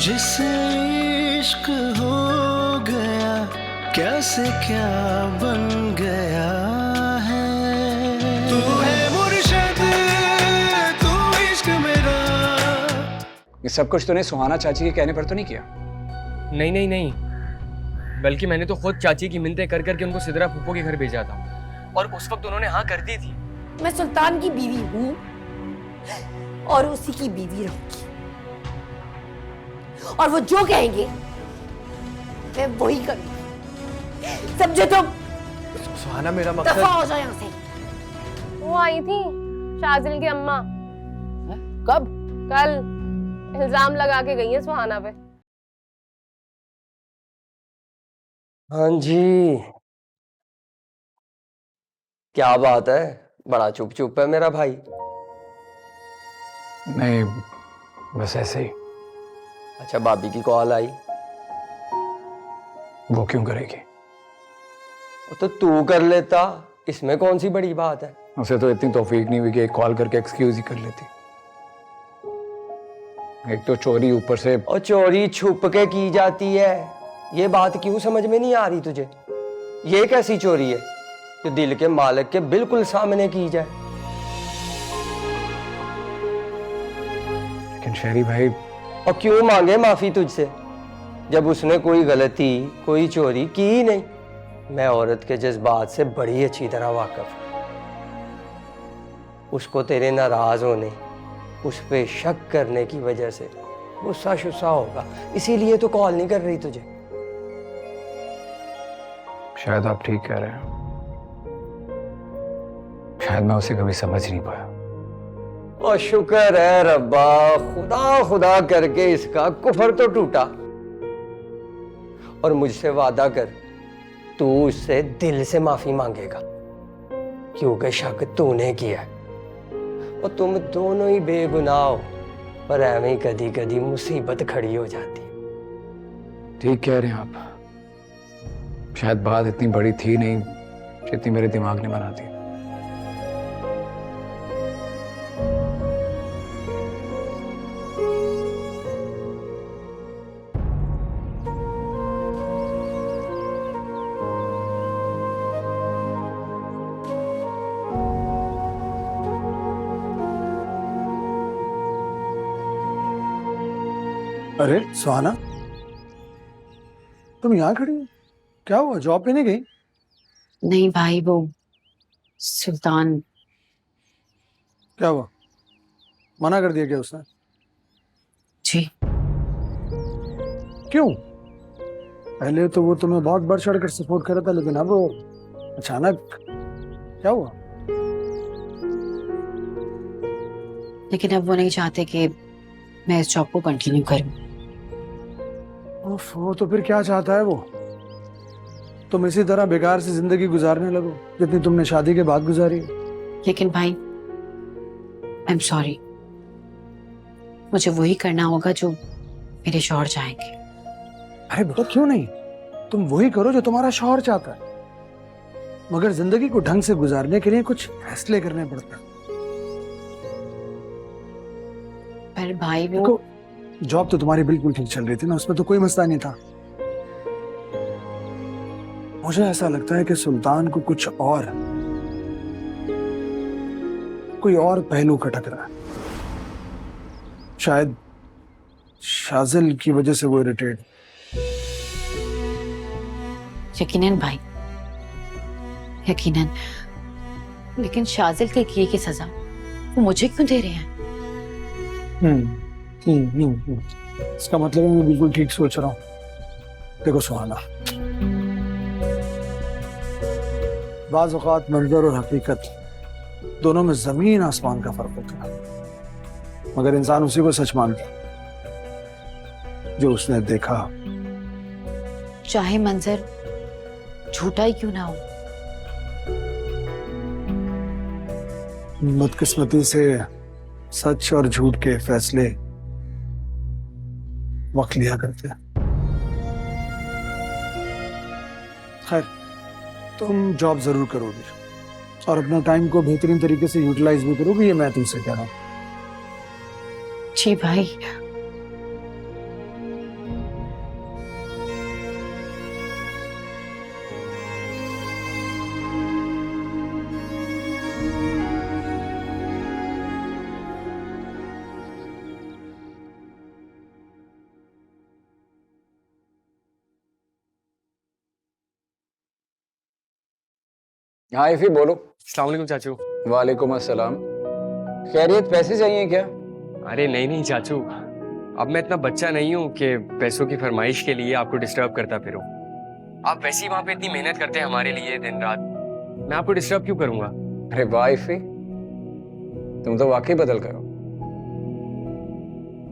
जिसे इश्क हो गया कैसे क्या बन गया है। तू है मुर्शिद तू इश्क मेरा। ये सब कुछ तूने सुहाना चाची के कहने पर तो नहीं किया? नहीं नहीं नहीं, बल्कि मैंने तो खुद चाची की मिन्नतें कर करके उनको सिदरा फूफो के घर भेजा था और उस वक्त उन्होंने हाँ कर दी थी। मैं सुल्तान की बीवी हूँ और उसी की बीवी रहूंगी, और वो जो कहेंगे मैं वही करूंगी। समझे तुम? सुहाना मेरा दफा मकसद। हो जाओ यहाँ से। वो आई थी शाजिल की अम्मा। कब? कल इल्जाम लगा के गई है सुहाना पे। हाँ जी, क्या बात है, बड़ा चुप चुप है मेरा भाई। नहीं, बस ऐसे ही। अच्छा, भाभी की कॉल आई? वो क्यों करेगी? तो तू कर लेता, इसमें कौन सी बड़ी बात है। उसे तो इतनी तौफीक नहीं हुई कि एक कॉल करके एक्सक्यूज ही कर लेती। एक तो चोरी, ऊपर से और चोरी छुप के की जाती है, ये बात क्यों समझ में नहीं आ रही तुझे? ये कैसी चोरी है जो दिल के मालिक के बिल्कुल सामने की जाए? लेकिन शेरी भाई, और क्यों मांगे माफी तुझसे जब उसने कोई गलती, कोई चोरी की ही नहीं। मैं औरत के जज्बात से बड़ी अच्छी तरह वाकिफ हूं। उसको तेरे नाराज होने, उस पे शक करने की वजह से गुस्सा शुस्सा होगा, इसीलिए तो कॉल नहीं कर रही तुझे। शायद आप ठीक कह रहे हैं। शायद मैं उसे कभी समझ नहीं पाया। और शुक्र है रब्बा, खुदा खुदा करके इसका कुफर तो टूटा। और मुझसे वादा कर, तू उससे दिल से माफी मांगेगा, क्योंकि शक तूने किया। और तुम दोनों ही बेगुनाह हो, पर एवं ही कदी कदी मुसीबत खड़ी हो जाती। ठीक कह रहे हैं आप। शायद बात इतनी बड़ी थी नहीं जितनी मेरे दिमाग ने बना दी। अरे सुहाना, तुम यहाँ खड़ी हो? क्या हुआ, जॉब पे नहीं गई? नहीं भाई, वो सुल्तान। क्या हुआ, मना कर दिया क्या उसने? जी। क्यों? पहले तो वो तुम्हें बहुत बढ़ चढ़ कर सपोर्ट कर रहा था, लेकिन अब वो अचानक क्या हुआ? लेकिन अब वो नहीं चाहते कि मैं इस जॉब को कंटिन्यू करूं। वो तो फिर क्या चाहता है वो? तुम इसी तरह बेकार से जिंदगी गुजारने लगो जितनी तुमने शादी के बाद गुजारी है। लेकिन भाई, आई एम सॉरी, मुझे वही करना होगा जो मेरे शौहर चाहेंगे। अरे बेटा, क्यों नहीं? तुम वही करो जो तुम्हारा शौहर चाहता है, मगर जिंदगी को ढंग से गुजारने के लिए कुछ फैसले करने पड़ते हैं। पर भाई वो देखो, जॉब तो तुम्हारी बिल्कुल ठीक चल रही थी ना, उसमें तो कोई मसला नहीं था। मुझे ऐसा लगता है कि सुल्तान को कोई और पहलू खटक रहा है। शायद शाजिल की वजह से वो इरिटेट। यकीनन भाई, यकीनन। लेकिन शाजिल के किए की सजा वो मुझे क्यों दे रहे हैं? इसका मतलब है मैं बिल्कुल ठीक सोच रहा हूँ। देखो सुहाना, बाज़ औक़ात मंज़र और हकीकत दोनों में जमीन आसमान का फर्क होता है, मगर इंसान उसी को सच मानता जो उसने देखा। चाहे मंजर झूठा ही क्यों ना हो। बदकिस्मती से सच और झूठ के फैसले वक्त लिया करते हैं। खैर, तुम जॉब जरूर करोगे और अपना टाइम को बेहतरीन तरीके से यूटिलाइज भी करोगे, ये मैं तुमसे कह रहा हूँ। जी भाई, हाँ इफी बोलो। अस्सलाम वालेकुम चाचू। वालेकुम अस्सलाम। खैरियत, पैसे चाहिए क्या? अरे नहीं नहीं चाचू, अब मैं इतना बच्चा नहीं हूँ कि पैसों की फरमाइश के लिए आपको डिस्टर्ब करता फिरूं। आप वैसे ही वहाँ पे इतनी मेहनत करते हैं हमारे लिए दिन रात, मैं आपको डिस्टर्ब क्यों करूँगा? अरे वाह इफी, तुम तो वाकई बदल गए हो।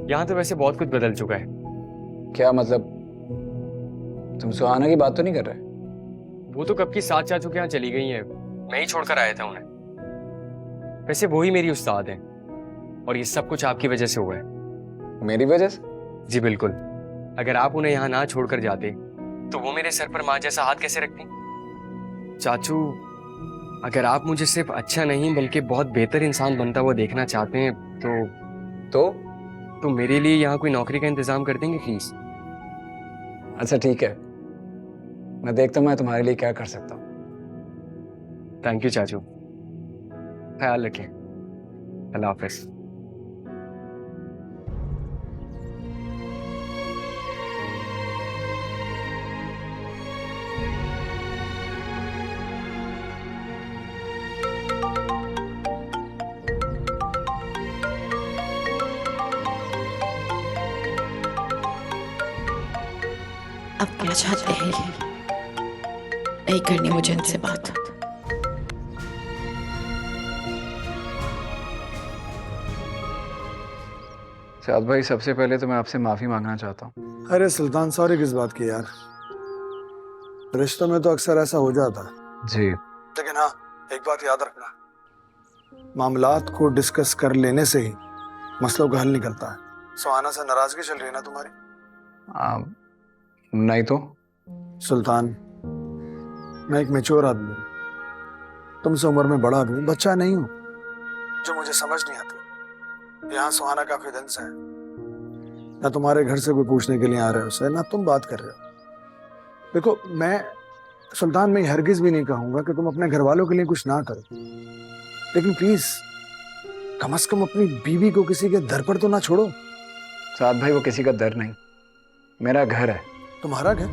यहाँ तो वैसे बहुत कुछ बदल चुका है। क्या मतलब? तुम सुहाना की बात तो नहीं कर रहे? वो तो कब की साथ चाचू के यहाँ चली गई है, मैं ही छोड़कर आया था उन्हें। वैसे वो ही मेरी उस्ताद हैं और ये सब कुछ आपकी वजह से हुआ है। मेरी वजह से? जी बिल्कुल। अगर आप उन्हें यहाँ ना छोड़कर जाते तो वो मेरे सर पर माँ जैसा हाथ कैसे रखती? चाचू, अगर आप मुझे सिर्फ अच्छा नहीं बल्कि बहुत बेहतर इंसान बनता हुआ देखना चाहते हैं तो मेरे लिए यहाँ कोई नौकरी का इंतजाम कर देंगे प्लीज? अच्छा ठीक है, मैं देखता हूँ मैं तुम्हारे लिए क्या कर सकता हूँ। थैंक यू चाचू, ख्याल रखें। अल्लाह हाफिज। अब क्या चाहते हैं ये? नहीं करनी मुझे इनसे बात। साद भाई, सबसे पहले तो मैं आपसे माफी मांगना चाहता हूँ। अरे सुल्तान, सॉरी किस बात की यार? रिश्तों में तो अक्सर ऐसा हो जाता है। जी। लेकिन हाँ, एक बात याद रखना, मामलात को डिस्कस कर लेने से ही मसलों का हल निकलता है। सुहाना से नाराजगी चल रही है ना तुम्हारी? नहीं तो। सुल्तान, मैं एक मैच्योर आदमी हूँ, तुमसे उम्र में बड़ा भी हूँ, बच्चा नहीं हूँ जो मुझे समझ नहीं आता। यहाँ सुहाना काफी दिन से है, ना तुम्हारे घर से कोई पूछने के लिए आ रहे हो उसे, ना तुम बात कर रहे हो। देखो मैं सुल्तान, मैं हरगिज भी नहीं कहूंगा कि तुम अपने घर वालों के लिए कुछ ना करो, लेकिन प्लीज कम से कम अपनी बीवी को किसी के दर पर तो ना छोड़ो। साद भाई, वो किसी का दर नहीं, मेरा घर है। तुम्हारा घर?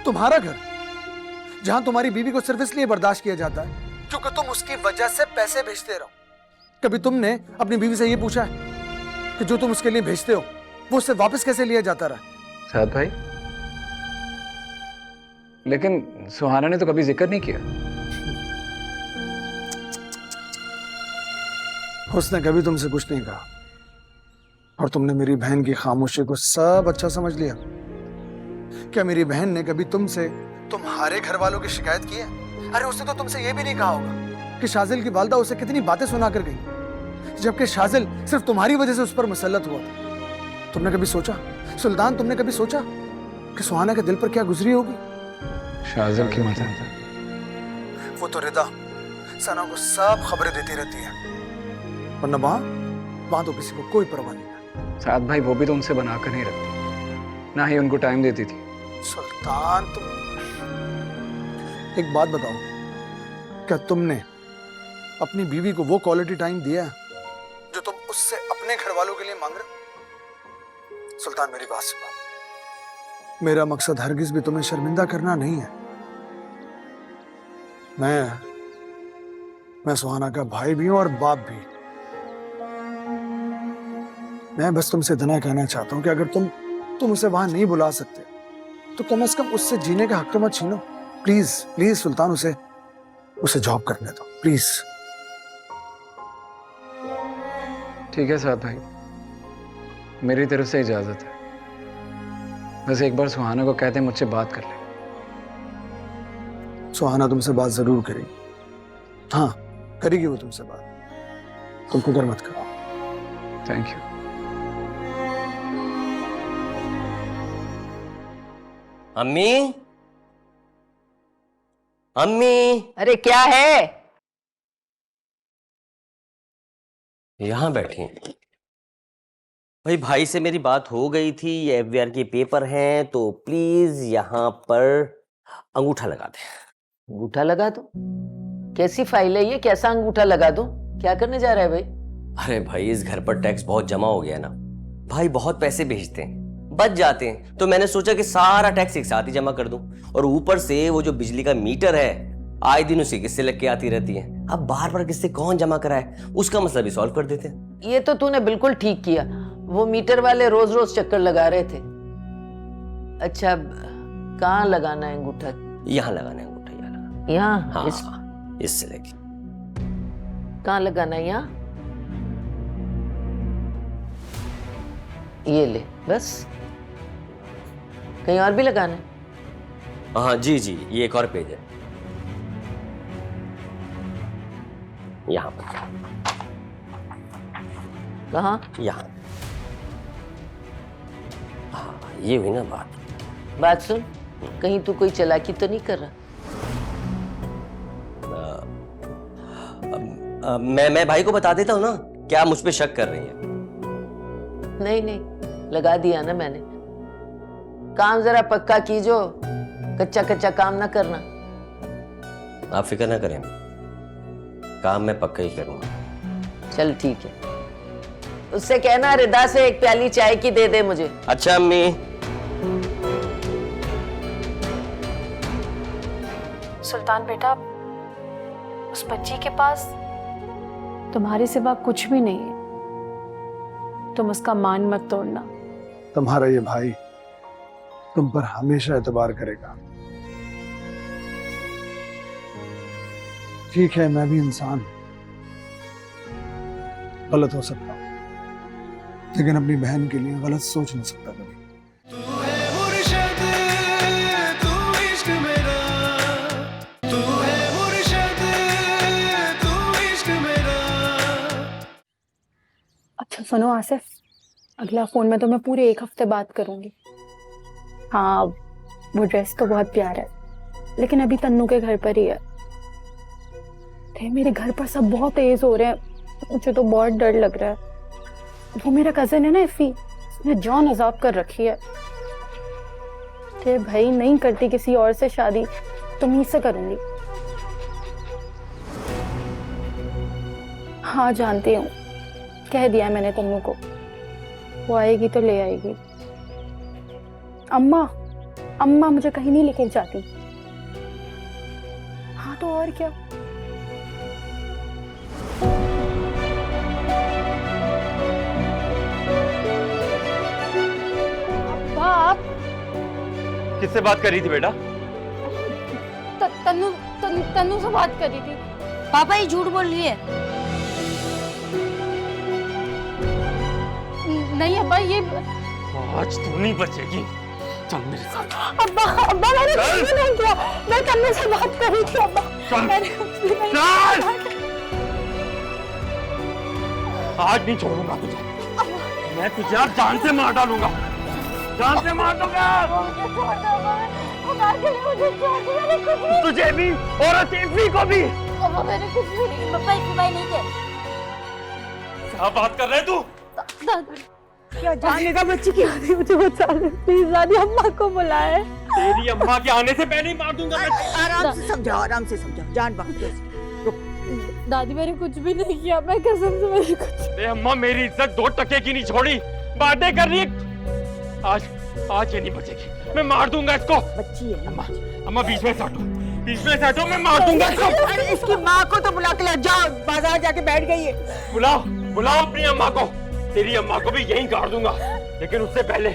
तुम्हारा घर जहां तुम्हारी बीवी को सिर्फ इसलिए बर्दाश्त किया जाता है क्योंकि तुम उसकी वजह से पैसे भेजते रहो। कभी तुमने अपनी बीवी से यह पूछा है कि जो तुम उसके लिए भेजते हो वो उससे वापस कैसे लिया जाता रहा? साद भाई, लेकिन सुहाना ने तो कभी जिक्र नहीं किया। उसने कभी तुमसे कुछ नहीं कहा और तुमने मेरी बहन की खामोशी को सब अच्छा समझ लिया। क्या मेरी बहन ने कभी तुमसे तुम्हारे घर वालों की शिकायत की है? अरे उसने तो तुमसे यह भी नहीं कहा होगा कि शाजिल की वालदा उसे कितनी बातें सुना कर गई, जबकि शाजिल सिर्फ तुम्हारी वजह से उस पर मुसल्लत हुआ था। तुमने कभी सोचा सुल्तान, तुमने कभी सोचा कि सुहाना के दिल पर क्या गुजरी होगी? शाजिल की मतलब? वो तो रिदा सना को सब खबरें देती रहती है, वरना वहां तो किसी को कोई परवाह नहीं। साद भाई, वो भी तो उनसे बनाकर नहीं रखती, ना ही उनको टाइम देती थी। सुल्तान, तुम एक बात बताओ, क्या तुमने अपनी बीवी को वो क्वालिटी टाइम दिया जो तुम उससे अपने घर वालों के लिए मांग रहे हो? सुल्तान, मेरी बात सुनो, मेरा मकसद हरगिज भी तुम्हें शर्मिंदा करना नहीं है। मैं सुहाना का भाई भी हूं और बाप भी। मैं बस तुमसे इतना कहना चाहता हूं कि अगर तुम उसे वहां नहीं बुला सकते तो कम से कम उससे जीने का हक तो मत छीनो। प्लीज प्लीज सुल्तान, उसे जॉब करने दो प्लीज। ठीक है साद भाई, मेरी तरफ से इजाजत है। बस एक बार सुहाना को कहते मुझसे बात कर ले। सुहाना तुमसे बात जरूर करेगी, हाँ करेगी वो तुमसे बात, तुम फिक्र मत करो। Thank you. अम्मी, अम्मी, अरे क्या है? यहां बैठी हैं। भाई से मेरी बात हो गई थी, ये एफबीआर के पेपर हैं, तो प्लीज यहां पर अंगूठा लगा दे। अंगूठा लगा दो? कैसी फाइल है ये? कैसा अंगूठा लगा दो? क्या करने जा रहा है भाई? अरे भाई, इस घर पर टैक्स बहुत जमा हो गया ना भाई, बहुत पैसे भेजते हैं, बच जाते हैं, तो मैंने सोचा कि सारा टैक्स एक साथ ही जमा कर दूं। और ऊपर से वो जो बिजली का मीटर है आए दिन उसी किस्से लग के आती रहती है। अब बार बार किस्से कौन जमा कराए, उसका मसला भी सॉल्व कर देते हैं। ये तो तूने बिल्कुल ठीक किया। वो मीटर वाले रोज रोज चक्कर लगा रहे थे। अच्छा, कहाँ लगाना है अंगूठा? यहाँ लगाना है अंगूठा, यहाँ लगाना। यहाँ? हाँ, इससे लेके कहाँ लगाना है? यहाँ? ये ले, बस। कहीं और भी लगाना है? हाँ जी जी, ये एक और पेज है, यहाँ पर। कहाँ? यहाँ। हाँ, ये हुई ना बात। बात सुन, कहीं तू कोई चालाकी तो नहीं कर रहा? मैं भाई को बता देता हूँ ना, क्या मुझ पे शक कर रही है? नहीं नहीं, लगा दिया ना मैंने। काम जरा पक्का कीजो, कच्चा कच्चा काम ना करना। आप फिक्र ना करें, काम मैं पक्का ही करूंगा। चल ठीक है, उससे कहना रिदा से एक प्याली चाय की दे दे मुझे। अच्छा अम्मी। सुल्तान बेटा, उस बच्ची के पास तुम्हारे सिवा कुछ भी नहीं है। तुम उसका मान मत तोड़ना। तुम्हारा ये भाई तुम पर हमेशा एतबार करेगा। ठीक है, मैं भी इंसान हूं, गलत हो सकता हूं, लेकिन अपनी बहन के लिए गलत सोच नहीं सकता कभी। तू है मुर्शिद, तू इश्क मेरा, तू है मुर्शिद, तू इश्क मेरा। अच्छा सुनो आसिफ, अगला फोन में तो मैं पूरे 1 हफ्ते बात करूंगी। हाँ, वो ड्रेस तो बहुत प्यारा है, लेकिन अभी तन्नू के घर पर ही है। मेरे घर पर सब बहुत तेज हो रहे हैं, मुझे तो बहुत डर लग रहा है। वो मेरा कजन है ना इफ़ी, उसने जान अजाब कर रखी है। भाई नहीं करती किसी और से शादी, तुम ही से करूंगी। हाँ जानती हूँ, कह दिया मैंने तन्नू को, वो आएगी तो ले आएगी। अम्मा अम्मा मुझे कहीं नहीं लेके जाती। हाँ तो और क्या। बाप, किससे बात कर रही थी बेटा? तन्नू से बात कर रही थी। पापा ये झूठ बोल रही है। नहीं अब्बा, ये आज तू नहीं बचेगी, चल मेरे साथ। अब्बा मैंने कुछ भी नहीं किया, मैं तन्नू से बात कर रही थी। अब्बा मैंने कुछ भी नहीं किया। आज नहीं छोड़ूंगा तुझे, मैं तुझे आज जान से मार डालूंगा, जान से मार दूंगा। तुझे भी और असीफी को भी। मैंने कुछ भी नहीं। पापा इस भाई नहीं थे। क्या बात कर रहे तू? क्या जाने का, बच्ची की आदि मुझे बचा ले प्लीज। दादी अम्मा को बुलाए। तेरी अम्मा के आने से पहले ही मार दूंगा मैं। आराम से समझाओ, आराम से समझाओ, जान बख्श। दादी मैंने कुछ भी नहीं किया, मैं कसम से मैंने कुछ। अरे अम्मा, मेरी इज्जत 2 टके की नहीं छोड़ी, बातें कर रही है। आज ये नहीं बचेगी, मैं मार दूंगा इसको। बच्ची है अम्मा, अम्मा बीच में से हटो, बीच में से हटो, मैं मार दूंगा इसको। अरे इसकी माँ को तो बुला के ले जाओ, बाजार जाके बैठ गई है। बुलाओ बुलाओ अपनी अम्मा को, तेरी अम्मा को भी यहीं गाड़ दूंगा, लेकिन उससे पहले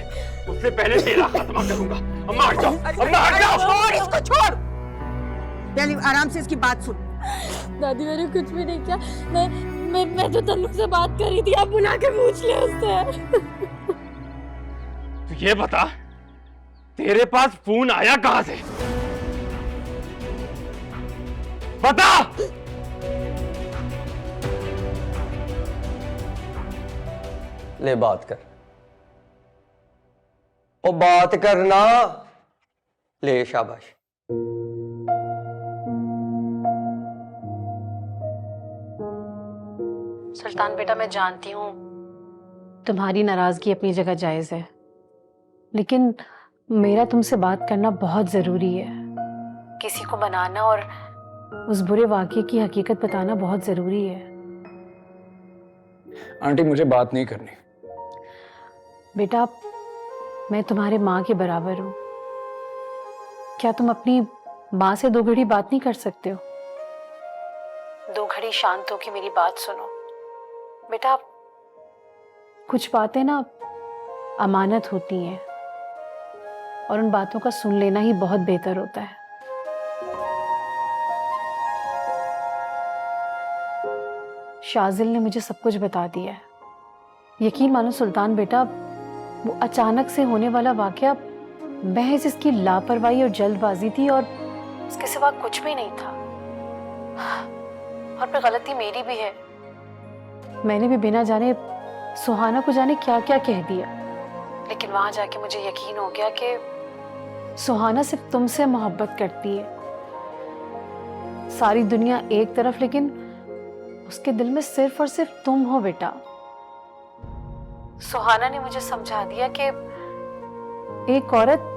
तेरा खात्मा करूंगा। अम्मा हट जाओ, अम्मा हट जाओ। छोड़ इसको, छोड़। पहले आराम से इसकी बात सुन। दादी मैंने कुछ भी नहीं किया, मैं तो तन्नू से बात कर रही थी, आप बुला के पूछ ले उससे। तो ये बता, तेरे पास फोन आया कहां से? बता। ले बात कर, ओ बात करना। ले शाबाश। सुल्तान बेटा, मैं जानती हूँ तुम्हारी नाराजगी अपनी जगह जायज है, लेकिन मेरा तुमसे बात करना बहुत जरूरी है। किसी को बनाना और उस बुरे वाकये की हकीकत बताना बहुत जरूरी है। आंटी, मुझे बात नहीं करनी। बेटा, मैं तुम्हारे माँ के बराबर हूँ। क्या तुम अपनी माँ से 2 घड़ी बात नहीं कर सकते हो? 2 घड़ी शांत होकर मेरी बात सुनो बेटा। कुछ बातें ना अमानत होती हैं और उन बातों का सुन लेना ही बहुत बेहतर होता है। शाजिल ने मुझे सब कुछ बता दिया है। यकीन मानो सुल्तान बेटा, वो अचानक से होने वाला वाकया महज इसकी लापरवाही और जल्दबाजी थी और इसके सिवा कुछ भी नहीं था। और फिर गलती मेरी भी है। मैंने भी बिना जाने सुहाना को जाने क्या क्या कह दिया, लेकिन वहां जाके मुझे यकीन हो गया कि सुहाना सिर्फ तुमसे मोहब्बत करती है। सारी दुनिया एक तरफ, लेकिन उसके दिल में सिर्फ और सिर्फ तुम हो बेटा। सुहाना ने मुझे समझा दिया कि एक औरत,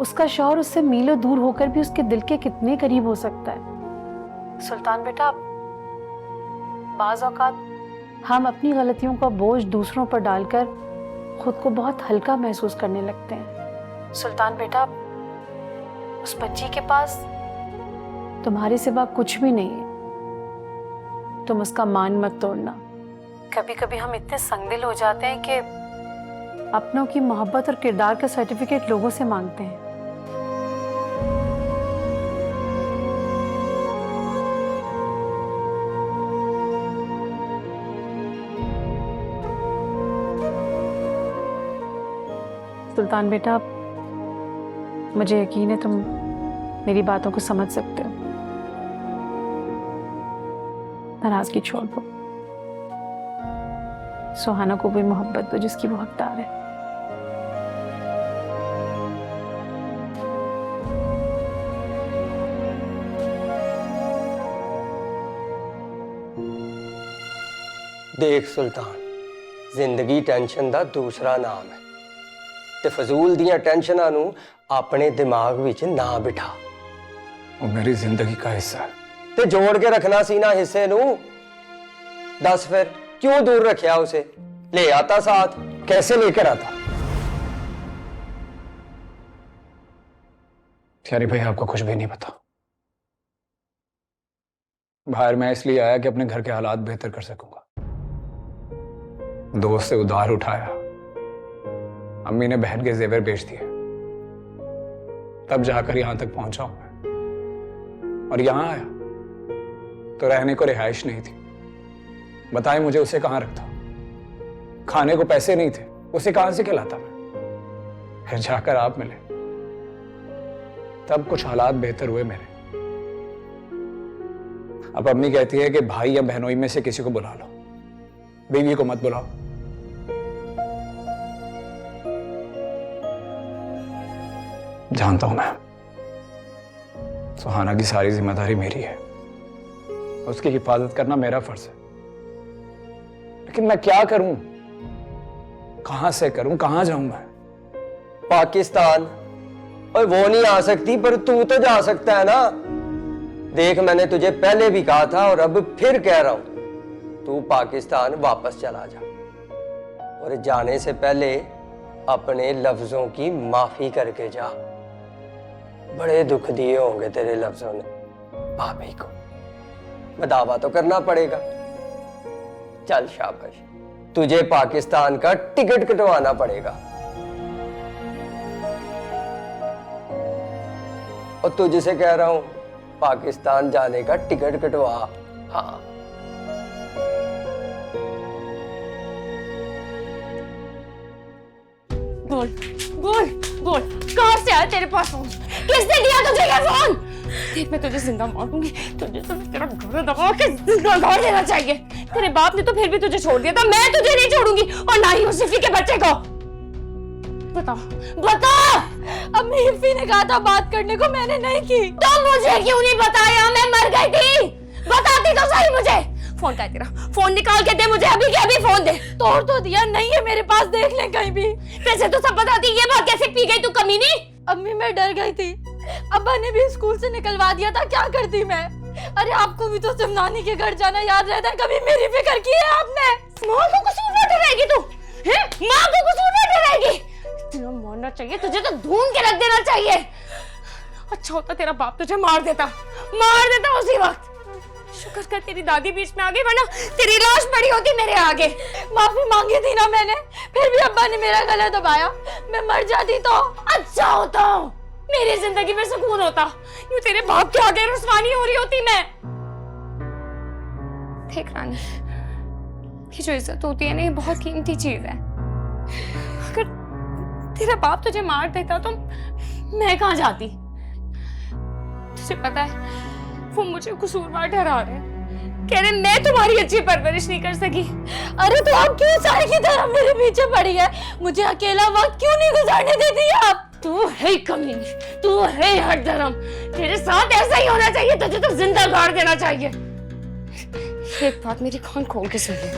उसका शौहर उससे मीलों दूर होकर भी उसके दिल के कितने करीब हो सकता है। सुल्तान बेटा, बाज़ औक़ात हम अपनी गलतियों का बोझ दूसरों पर डालकर खुद को बहुत हल्का महसूस करने लगते हैं। सुल्तान बेटा, उस बच्ची के पास तुम्हारे सिवा कुछ भी नहीं है। तुम उसका मान मत तोड़ना। कभी कभी हम इतने संगदिल हो जाते हैं कि अपनों की मोहब्बत और किरदार का सर्टिफिकेट लोगों से मांगते हैं। सुल्तान बेटा, मुझे यकीन है तुम मेरी बातों को समझ सकते हो। नाराजगी छोड़ दो। सुहाना को भी मोहब्बत दो जिसकी वो हकदार है। देख सुल्तान, जिंदगी टेंशन दा दूसरा नाम है ते फजूल दियां टेंशनां नू अपने दिमाग विच ना बिठा। वो मेरी जिंदगी का हिस्सा है। ते जोड़ के रखना सी ना हिस्से नू। दस फिर क्यों दूर रखया उसे? ले आता साथ। कैसे लेकर आता? यानी भाई आपको कुछ भी नहीं पता। बाहर मैं इसलिए आया कि अपने घर के हालात बेहतर कर सकूंगा। दोस्त से उधार उठाया, अम्मी ने बहन के जेवर बेच दिए, तब जाकर यहां तक पहुंचा हूं मैं। और यहां आया तो रहने को रिहाइश नहीं थी। बताएं मुझे उसे कहां रखता? खाने को पैसे नहीं थे, उसे कहां से खिलाता मैं? फिर जाकर आप मिले, तब कुछ हालात बेहतर हुए मेरे। अब अम्मी कहती है कि भाई या बहनोई में से किसी को बुला लो, बीवी को मत बुलाओ। जानता हूं मैं, सुहाना की सारी जिम्मेदारी मेरी है, उसकी हिफाजत करना मेरा फर्ज है। लेकिन मैं क्या करूं? कहां से करूं? कहां जाऊं मैं? पाकिस्तान। और वो नहीं आ सकती, पर तू तो जा सकता है ना। देख, मैंने तुझे पहले भी कहा था और अब फिर कह रहा हूं, तू पाकिस्तान वापस चला जा। और जाने से पहले अपने लफ्जों की माफी करके जा। बड़े दुख दिए होंगे तेरे लफ्जों ने भाभी को, बदावा तो करना पड़ेगा। चल शाबाश, तुझे पाकिस्तान का टिकट कटवाना पड़ेगा। और तुझसे कह रहा हूं, पाकिस्तान जाने का टिकट कटवा। हाँ, बोल बोल बोल, कहां से आया तेरे पास फोन? किसने दिया तुझे ये फोन? देख, मैं तुझे जिंदा मार दूंगी। तुझे तो तेरा घर दबा के जिंदा गाड़ देना चाहिए। तेरे बाप ने तो फिर भी तुझे छोड़ दिया था, मैं तुझे नहीं छोड़ूंगी, और ना ही उस हिफी के बच्चे को। बता बता। अम्मी, हिफी ने कहा था बात करने को, मैंने नहीं की। तो मुझे क्यों नहीं बताया? मैं मर गई थी। बताती तो सही मुझे। फोन का है तेरा? फोन निकाल के दे मुझे, अभी के अभी फोन दे। तोड़ तो दिया, नहीं है मेरे पास, देख ले कहीं भी। वैसे तो सब बताती, ये बात कैसे पी गई तू कमीनी? अम्मी, मैं डर गई थी। अब्बा ने भी स्कूल से निकलवा दिया था, क्या करती मैं? अरे आपको भी तो सिर्फ नानी के घर जाना याद रहता है, कभी मेरी फिक्र की है आपने? माँ को कसूरवार ठहराएगी तू? हैं? माँ को कसूरवार ठहराएगी? तुझे मरना चाहिए, तुझे तो ढूंढ के रख देना चाहिए। अच्छा होता तेरा बाप तुझे मार देता उसी वक्त। शुक्र कर तेरी दादी बीच में आ गई, वरना तेरी लाश पड़ी होती मेरे आगे। माफी मांगी थी ना मैंने, फिर भी अब्बा ने मेरा गला दबाया। मैं मर जाती तो अच्छा होता, मेरी जिंदगी में सुकून होता। यूं तेरे बाप के आगे रुस्वानी हो रही होती मैं। देख रानी, ये जो इज्जत होती है ना, ये बहुत कीमती चीज है। अगर तेरा बाप तुझे मार देता तो मैं कहाँ जाती? तुझे पता है वो मुझे कसूरवार ठहरा रहे हैं, कह रहे मैं तुम्हारी अच्छी परवरिश नहीं कर सकी। अरे तो आप क्यों सारे की तरह मेरे पीछे पड़ी है? मुझे अकेला वक्त क्यों नहीं गुजारने देती आप? तू है कमीनी, तू है हठधर्म। तेरे साथ ऐसा ही होना चाहिए, तुझे तो जिंदा गाड़ देना चाहिए। एक बात मेरी कान खोल के सुन ले,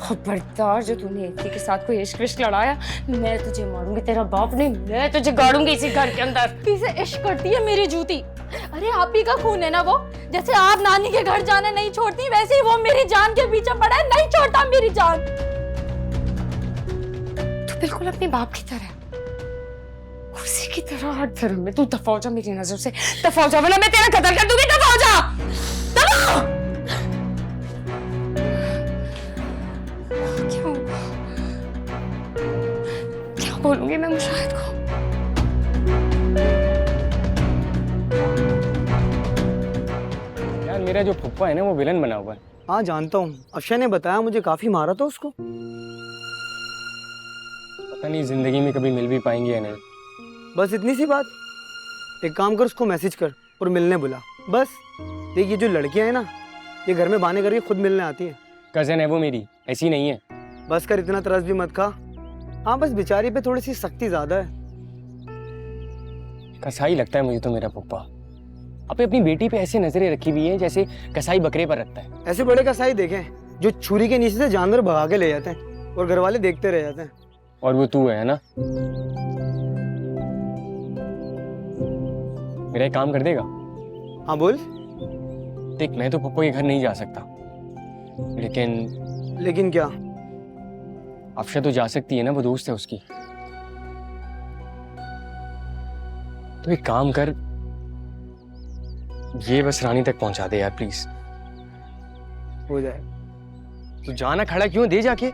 खबरदार जो तूने इतनी के साथ कोई इश्क विश्क लड़ाया, मैं तुझे मारूंगी। तेरा बाप नहीं, मैं तुझे गाड़ूंगी इसी घर के अंदर। पीछे इश्क करती है मेरी जूती। अरे आप ही का खून है ना वो। जैसे आप नानी के घर जाना नहीं छोड़ती, वैसे ही वो मेरी जान के पीछे पड़ा है, नहीं छोड़ता मेरी जान। तू बिल्कुल अपने बाप की तरह, उसी की तरह हर धर्म में। तू दफा हो जा मेरी नजर से, दफा हो जा, वरना मैं तेरा कत्ल कर दूंगी। दफा हो जा, दफा। क्या बोलूंगी मैं मुशाहिद को? यार मेरा जो फुप्पा है ना, वो विलन बना हुआ है। हाँ जानता हूँ, अक्षय ने बताया मुझे, काफी मारा था उसको। पता नहीं जिंदगी में कभी मिल भी पाएंगे या नहीं। बस इतनी सी बात। एक काम कर, उसको मैसेज कर और मिलने बुला, बस। देख ये जो लड़कियां हैं ना, ये घर में बहाने करके खुद मिलने आती हैं। कजन है वो मेरी, ऐसी नहीं है। बस कर, इतना तरस भी मत खा। हाँ बस बेचारी पे थोड़ी सी सख्ती ज्यादा है। कसाई लगता है मुझे तो मेरा पप्पा। अब अपनी बेटी पे ऐसे नजरें रखी हुई है जैसे कसाई बकरे पर रखता है। ऐसे बड़े कसाई देखे जो छुरी के नीचे से जानवर भगा के ले जाते हैं और घर वाले देखते रह जाते हैं। और वो तू है ना? मेरा एक काम कर देगा? हाँ बोल। देख मैं तो पप्पा के घर नहीं जा सकता, लेकिन क्या? अफशा तो जा सकती है ना, वो दोस्त है उसकी। तो एक काम कर, ये बस रानी तक पहुंचा दे यार प्लीज। हो जाए। तो जाना खड़ा क्यों, दे जाके।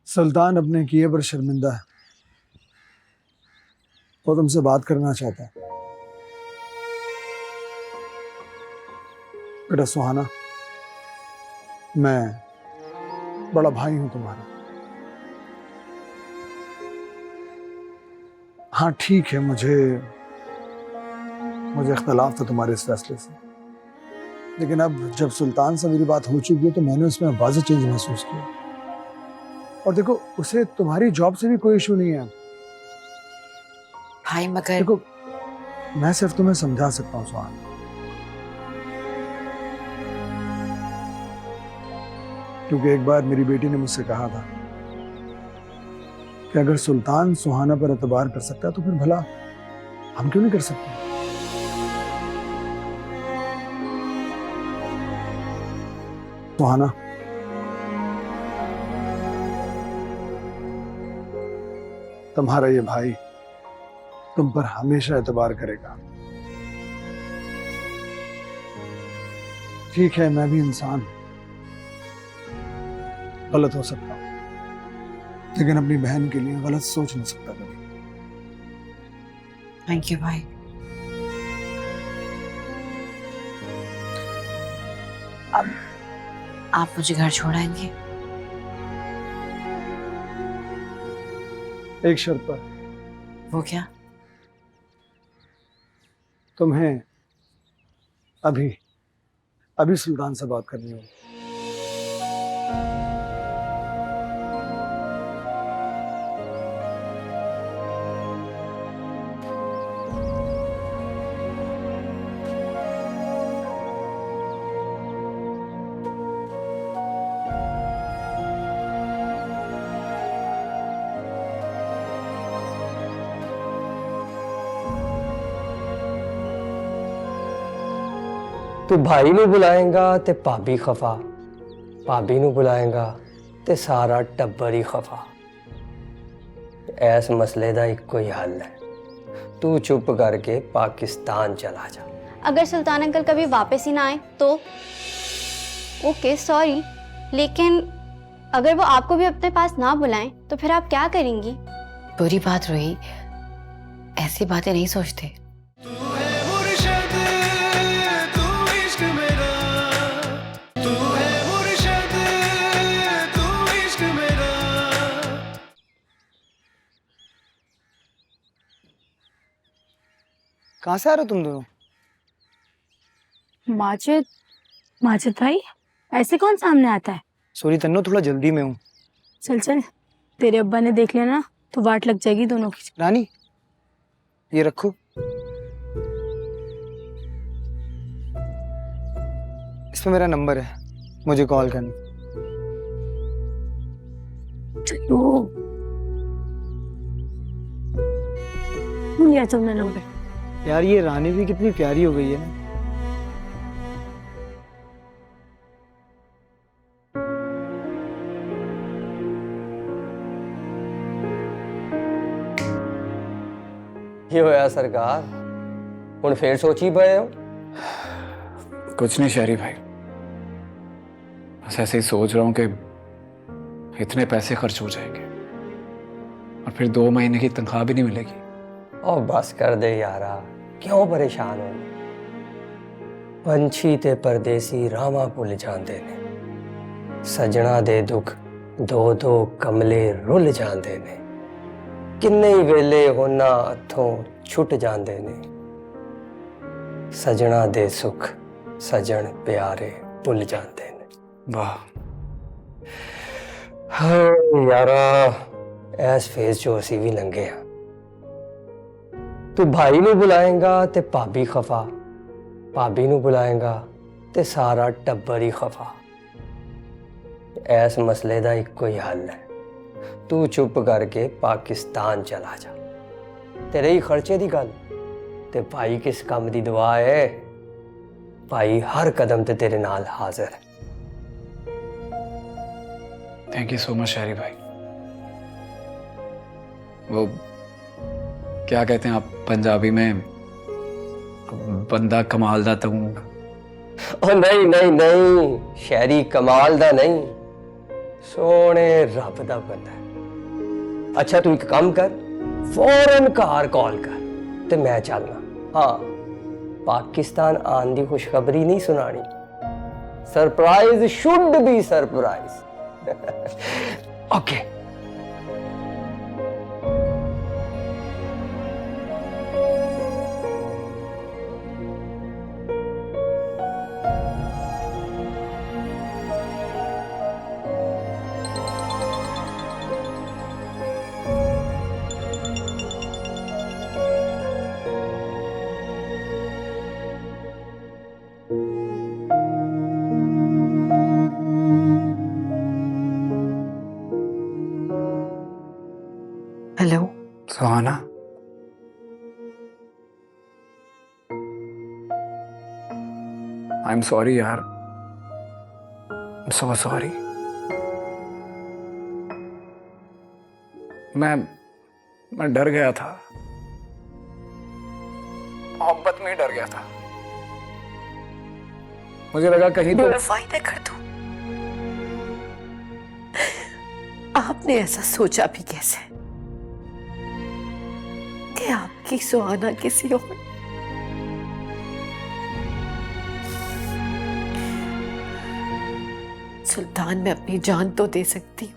सुल्तान अपने किए पर शर्मिंदा है, वो तुमसे बात करना चाहता है। बेटा सुहाना, मैं बड़ा भाई हूं तुम्हारा। हाँ ठीक है, मुझे इख्तलाफ था तुम्हारे इस फैसले से, लेकिन अब जब सुल्तान से मेरी बात हो चुकी है तो मैंने उसमें वाज़ेह चेंज महसूस किया। और देखो, उसे तुम्हारी जॉब से भी कोई इशू नहीं है भाई, मगर देखो मैं सिर्फ तुम्हें समझा सकता हूँ सुहाना, क्योंकि एक बार मेरी बेटी ने मुझसे कहा था कि अगर सुल्तान सुहाना पर एतबार कर सकता है तो फिर भला हम क्यों नहीं कर सकते। सुहाना, तुम्हारा ये भाई तुम पर हमेशा एतबार करेगा। ठीक है, मैं भी इंसान गलत हो सकता हूं, लेकिन अपनी बहन के लिए गलत सोच नहीं सकता कभी। थैंक यू भाई। अब आप मुझे घर छोड़ाएंगे? एक शर्त पर। वो क्या? तुम्हें अभी सुल्तान से बात करनी होगी। तू भाई ਨੂੰ बुलाएगा ते भाभी खफा, भाभी नू बुलाएगा ते सारा टब्बर ही खफा। इस मसले का इको ही हल है, तू चुप करके पाकिस्तान चला जा। अगर सुल्तान अंकल कभी वापस ही ना आए तो? ओके सॉरी, लेकिन अगर वो आपको भी अपने पास ना बुलाएं तो फिर आप क्या करेंगी? बुरी बात रोही, ऐसी बातें नहीं सोचते। तू है मुर्शद तू इश्क मेरा, तू है मुर्शद तू इश्क मेरा। कहाँ से आ रहे हो तुम दोनों? माजिद, माजिद भाई ऐसे कौन सामने आता है? सॉरी तन्नो, थोड़ा जल्दी में हूँ। चल चल, तेरे अब्बा ने देख लिया ना तो वाट लग जाएगी दोनों की। रानी ये रखो। इसमें मेरा नंबर है, मुझे कॉल करना। चलो लिया तुमने नंबर। यार ये रानी भी कितनी प्यारी हो गई है ना। की होया सरकार, हुण फिर सोची पए हो? कुछ नहीं शहरी भाई, बस ऐसे ही सोच रहा हूँ कि इतने पैसे खर्च हो जाएंगे और फिर 2 महीने की तनख्वाह भी नहीं मिलेगी। ओ बस कर दे यारा, क्यों परेशान हो? पंछी ते परदेसी रामा भुल जाते ने, सजना दे दुख दो दो कमले रुल जाते ने, किन्ने ही वेले होना हथों छुट जाते ने, सजना दे सुख सजन प्यारे भुल जाते ने। वाह यारा, ऐस फेस जो असी भी लंघे हैं। तू भाई नू बुलाएगा ते भाभी खफा, भाभी नू बुलाएगा ते सारा टब्बर ही खफा। इस मसले का इको ही हल है, तू चुप करके पाकिस्तान चला जा। तेरे ही खर्चे की गल ते भाई किस काम की दुआ है? भाई हर कदम ते तेरे नाल हाजिर है। थैंक यू सो मच शहरी भाई। वो क्या कहते हैं आप पंजाबी में, बंदा कमाल दा तू? ओ नहीं नहीं नहीं, शहरी कमाल दा नहीं, सोने रब दा बंदा है। अच्छा तू एक काम कर, फौरन कार कॉल कर ते मैं चलना। हाँ, पाकिस्तान आन दी खुशखबरी नहीं सुनानी, surprise should be surprise. Okay hello Suhana, I am sorry यार, आई एम सो सॉरी। मैं डर गया था, मोहब्बत में ही डर गया था। मुझे लगा कहीं तो बेवफाई न कर दूं। आपने ऐसा सोचा भी कैसे कि आपकी सुहाना किसी और? सुल्तान में अपनी जान तो दे सकती हूँ,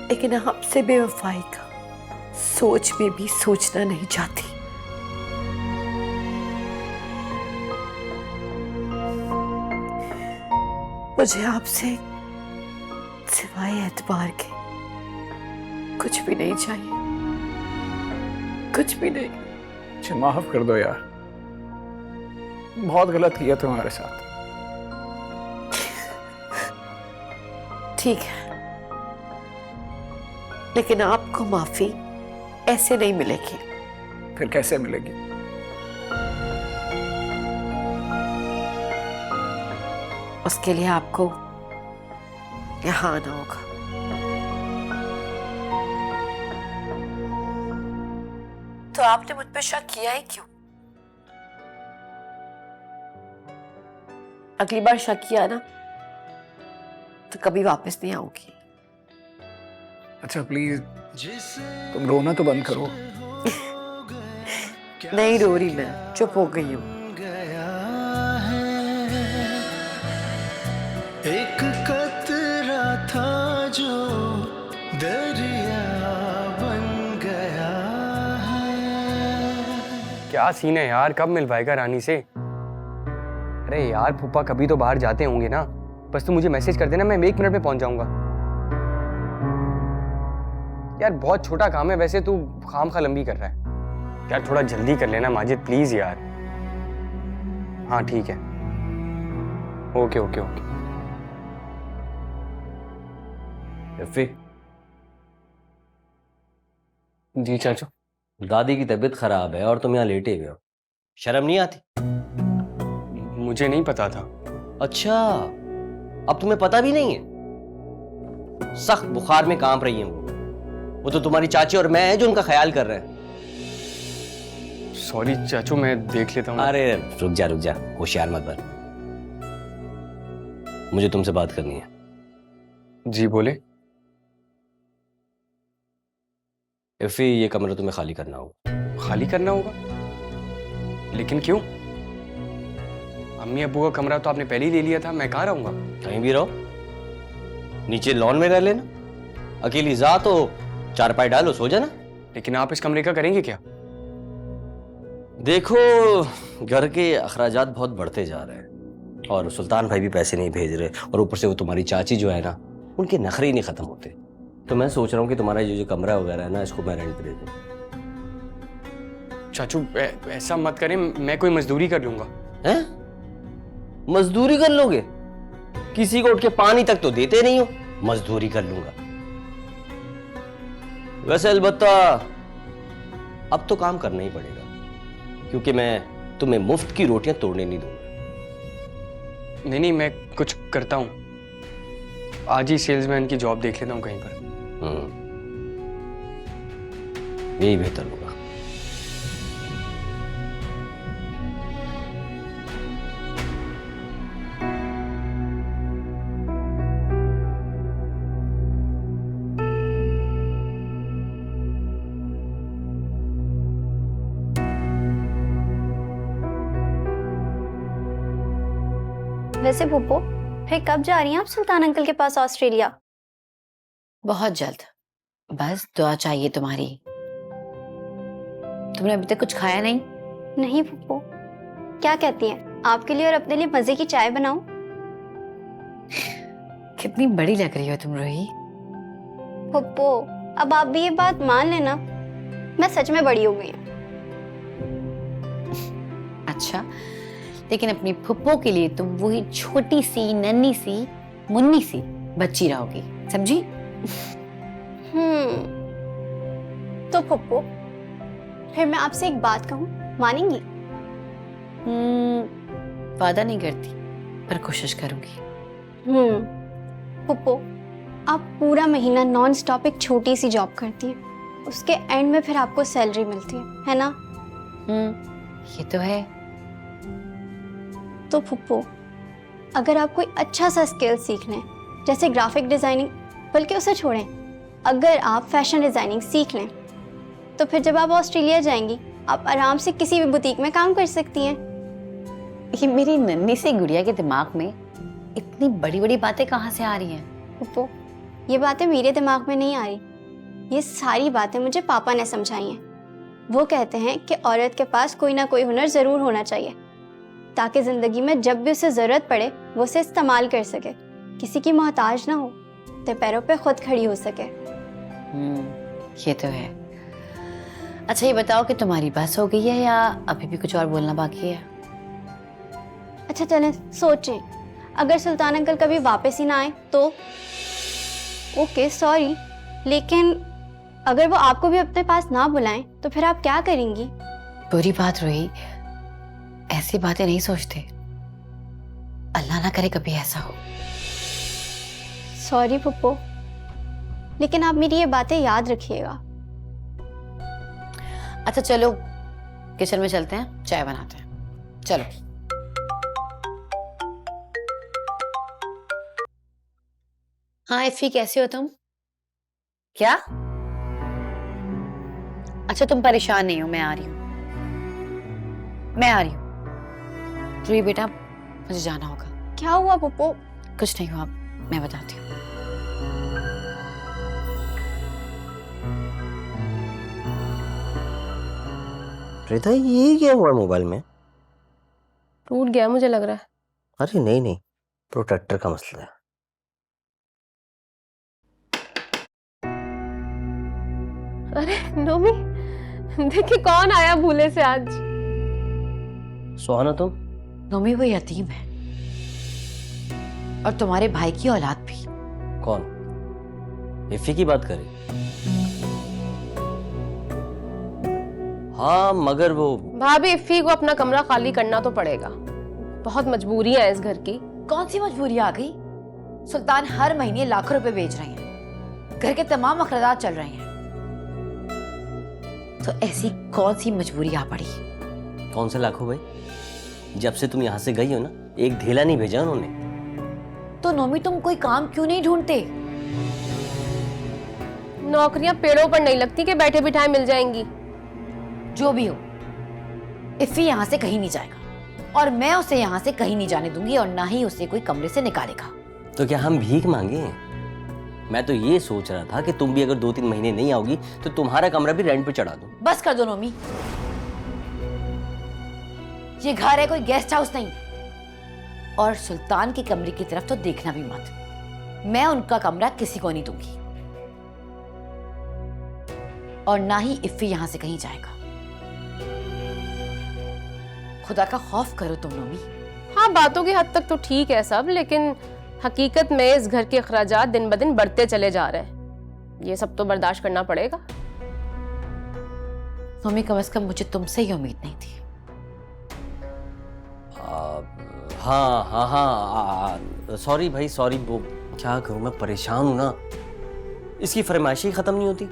लेकिन आपसे बेवफाई का सोच में भी सोचना नहीं चाहती। मुझे आपसे सिवाय एतबार के कुछ भी नहीं चाहिए, कुछ भी नहीं। मुझे माफ कर दो यार, बहुत गलत किया तुम्हारे साथ। ठीक है, लेकिन आपको माफी ऐसे नहीं मिलेगी। फिर कैसे मिलेगी? उसके लिए आपको यहाँ आना होगा। तो आपने मुझ पे शक किया ही क्यों? अगली बार शक किया ना तो कभी वापस नहीं आऊंगी। अच्छा प्लीज तुम रोना तो बंद करो। नहीं रो रही, मैं चुप हो गई हूँ। एक कतरा था जो दरिया बन गया है। क्या सीन है यार, कब मिल पाएगा रानी से? अरे यार फूफा कभी तो बाहर जाते होंगे ना, बस तू मुझे मैसेज कर देना, मैं 1 मिनट में पहुंच जाऊंगा। यार बहुत छोटा काम है वैसे, तू खामखा लंबी कर रहा है यार, थोड़ा जल्दी कर लेना माजिद प्लीज यार। हाँ ठीक है, ओके ओके ओके। रफी, जी चाचू। दादी की तबीयत खराब है और तुम यहाँ लेटे हुए हो, शर्म नहीं आती? मुझे नहीं पता था। अच्छा, अब तुम्हें पता भी नहीं है? सख्त बुखार में कांप रही हैं वो तो तुम्हारी चाची और मैं हैं जो उनका ख्याल कर रहे हैं। सॉरी चाचू, मैं देख लेता हूँ। अरे रुक जा, होशियार मत बन। मुझे तुमसे बात करनी है। जी बोले। इफ़ी, ये कमरा तुम्हें खाली करना होगा। खाली करना होगा? लेकिन क्यों? अम्मी अब्बू का कमरा तो आपने पहले ही ले लिया था, मैं कहाँ रहूंगा? कहीं भी रहो, नीचे लॉन में रह लेना। अकेली जा तो चारपाई डालो, सो जाना। लेकिन आप इस कमरे का करेंगे क्या? देखो, घर के अखराजात बहुत बढ़ते जा रहे हैं और सुल्तान भाई भी पैसे नहीं भेज रहे, और ऊपर से वो तुम्हारी चाची जो है ना, उनके नखरे ही नहीं खत्म होते। तो मैं सोच रहा हूँ कि तुम्हारा ये जो कमरा वगैरह है ना, इसको मैं रेंट पे दे दूँ। चाचू ऐसा मत करें, मैं कोई मजदूरी कर लूंगा। हैं? मजदूरी कर लोगे? किसी को उठ के पानी तक तो देते नहीं हो, मजदूरी कर लूंगा। वैसे अलबत्ता अब तो काम करना ही पड़ेगा, क्योंकि मैं तुम्हें मुफ्त की रोटियां तोड़ने नहीं दूंगा। नहीं, मैं कुछ करता हूँ, आज ही सेल्समैन की जॉब देख लेता हूँ कहीं पर। यही बेहतर होगा। वैसे पुप्पो, फिर कब जा रही हैं आप सुल्तान अंकल के पास ऑस्ट्रेलिया? बहुत जल्द, बस दुआ चाहिए तुम्हारी। तुमने अभी तक कुछ खाया नहीं? नहीं पुप्पो, क्या कहती हैं, आपके लिए और अपने लिए मजे की चाय बनाऊं? कितनी बड़ी लग रही हो तुम रोही। पुप्पो, अब आप भी ये बात मान लेना, मैं सच में बड़ी हो गई हूँ। अच्छा, लेकिन अपनी फुप्पो के लिए तुम वही छोटी सी नन्ही सी मुन्नी सी बच्ची रहोगी, समझी? तो पुप्पो, फिर मैं आपसे एक बात कहूँ, मानेंगी? वादा नहीं करती, पर कोशिश करूंगी। पुप्पो, आप पूरा महीना नॉन स्टॉप एक छोटी सी जॉब करती हैं, उसके एंड में फिर आपको सैलरी मिलती है ना? ये तो है। तो पुप्पो, अगर आप कोई अच्छा सा स्किल सीख लें, जैसे ग्राफिक डिजाइनिंग, बल्कि उसे छोड़ें, अगर आप फैशन डिजाइनिंग सीख लें, तो फिर जब आप ऑस्ट्रेलिया जाएंगी, आप आराम से किसी भी बुटीक में काम कर सकती हैं। ये मेरी नन्ही सी गुड़िया के दिमाग में इतनी बड़ी बड़ी बातें कहाँ से आ रही हैं? पुप्पो, ये बातें मेरे दिमाग में नहीं आ रही, ये सारी बातें मुझे पापा ने समझाई हैं। वो कहते हैं कि औरत के पास कोई ना कोई हुनर जरूर होना चाहिए, ताकि जिंदगी में जब भी उसे जरूरत पड़े वो उसे इस्तेमाल कर सके, किसी की मोहताज ना हो, तो पैरों पे खुद खड़ी हो सके। ये तो है। अच्छा ये बताओ कि तुम्हारी बस हो गई है या अभी भी कुछ और बोलना बाकी है? अच्छा चलें सोचें, अगर सुल्तान अंकल कभी वापस ही ना आए तो? ओके सॉरी, लेकिन अगर वो आपको भी अपने पास ना बुलाएं तो फिर आप क्या करेंगी? बुरी बात रोही, ऐसी बातें नहीं सोचते। अल्लाह ना करे कभी ऐसा हो। सॉरी पप्पू, लेकिन आप मेरी ये बातें याद रखिएगा। अच्छा चलो किचन में चलते हैं, चाय बनाते हैं, चलो। हाँ इफ़ी, कैसे हो तुम? क्या? अच्छा तुम परेशान नहीं हो, मैं आ रही हूँ, मैं आ रही हूँ। रूही बेटा मुझे जाना होगा। क्या हुआ पप्पू? कुछ नहीं हुआ, मैं बताती हूँ। रिता ये क्या हुआ मोबाइल में? टूट गया मुझे लग रहा है। अरे नहीं नहीं, प्रोटेक्टर का मसला है। अरे नोमी, देखिए कौन आया भूले से आज। सुहाना तुम? नोमी वो यतीम है और तुम्हारे भाई की औलाद भी। कौन? इफ़ी की बात करें? हाँ मगर वो भाभी, इफ़ी को अपना कमरा खाली करना तो पड़ेगा, बहुत मजबूरी है इस घर की। कौन सी मजबूरी आ गई? सुल्तान हर महीने लाखों रुपए बेच रहे हैं, घर के तमाम अखराजात चल रहे हैं, तो ऐसी कौन सी मजबूरी आ पड़ी? कौन से लाखों भाई? जब से तुम यहाँ से गई हो ना, एक ढेला नहीं भेजा उन्होंने। तो नोमी तुम कोई काम क्यों नहीं ढूंढते? नौकरियां पेड़ों पर नहीं लगती कि बैठे बिठाए मिल जाएंगी। जो भी हो, इफ़ी यहाँ से कहीं नहीं जाएगा और मैं उसे यहाँ से कहीं नहीं जाने दूंगी और ना ही उसे कोई कमरे से निकालेगा। तो क्या हम भीख मांगे? मैं तो ये सोच रहा था कि तुम भी अगर 2-3 महीने नहीं आओगी तो तुम्हारा कमरा भी रेंट पे चढ़ा दूं। बस कर दो नोमी, ये घर है कोई गेस्ट हाउस नहीं। और सुल्तान के कमरे की तरफ तो देखना भी मत, मैं उनका कमरा किसी को नहीं दूंगी और ना ही इफ़ी यहां से कहीं जाएगा। खुदा का खौफ करो तुम नोमी। हाँ बातों की हद तक तो ठीक है सब, लेकिन हकीकत में इस घर के अखराजात दिन ब दिन बढ़ते चले जा रहे हैं, ये सब तो बर्दाश्त करना पड़ेगा। नोमी कम से कम मुझे तुमसे ही उम्मीद नहीं थी। हाँ हाँ हाँ सॉरी भाई सॉरी, वो क्या करूं, मैं परेशान हूं ना, इसकी फरमाइशें ही खत्म नहीं होती।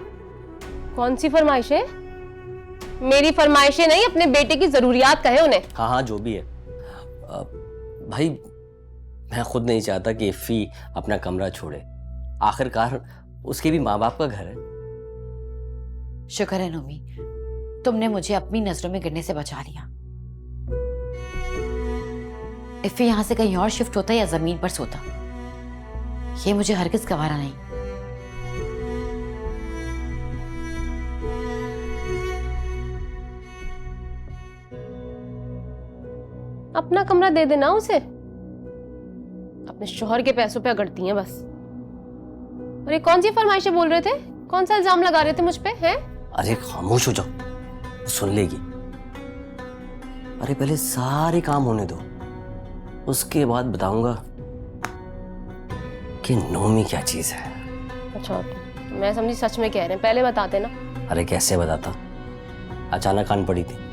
कौन सी फरमाइशें? मेरी फरमाइशें नहीं, अपने बेटे की जरूरियात कहे उन्हें। हाँ हाँ जो भी है भाई, मैं खुद नहीं चाहता कि इफ़ी अपना कमरा छोड़े, आखिरकार उसके भी माँ बाप का घर है। शुक्र है नोमी, तुमने मुझे अपनी नजरों में गिरने से बचा लिया। इफ़ी यहां से कहीं और शिफ्ट होता या जमीन पर सोता, ये मुझे हरगिज़ गवारा नहीं। अपना कमरा दे देना उसे, अपने शोहर के पैसों पे अगड़ती हैं बस। और ये कौन सी फरमाइशें बोल रहे थे, कौन सा इल्जाम लगा रहे थे मुझ पे हैं? अरे खामोश हो जाओ, सुन लेगी। अरे पहले सारे काम होने दो, उसके बाद बताऊंगा कि नोमी क्या चीज है। अच्छा मैं समझी सच में कह रहे हैं, पहले बताते ना। अरे कैसे बताता, अचानक कान पड़ी थी।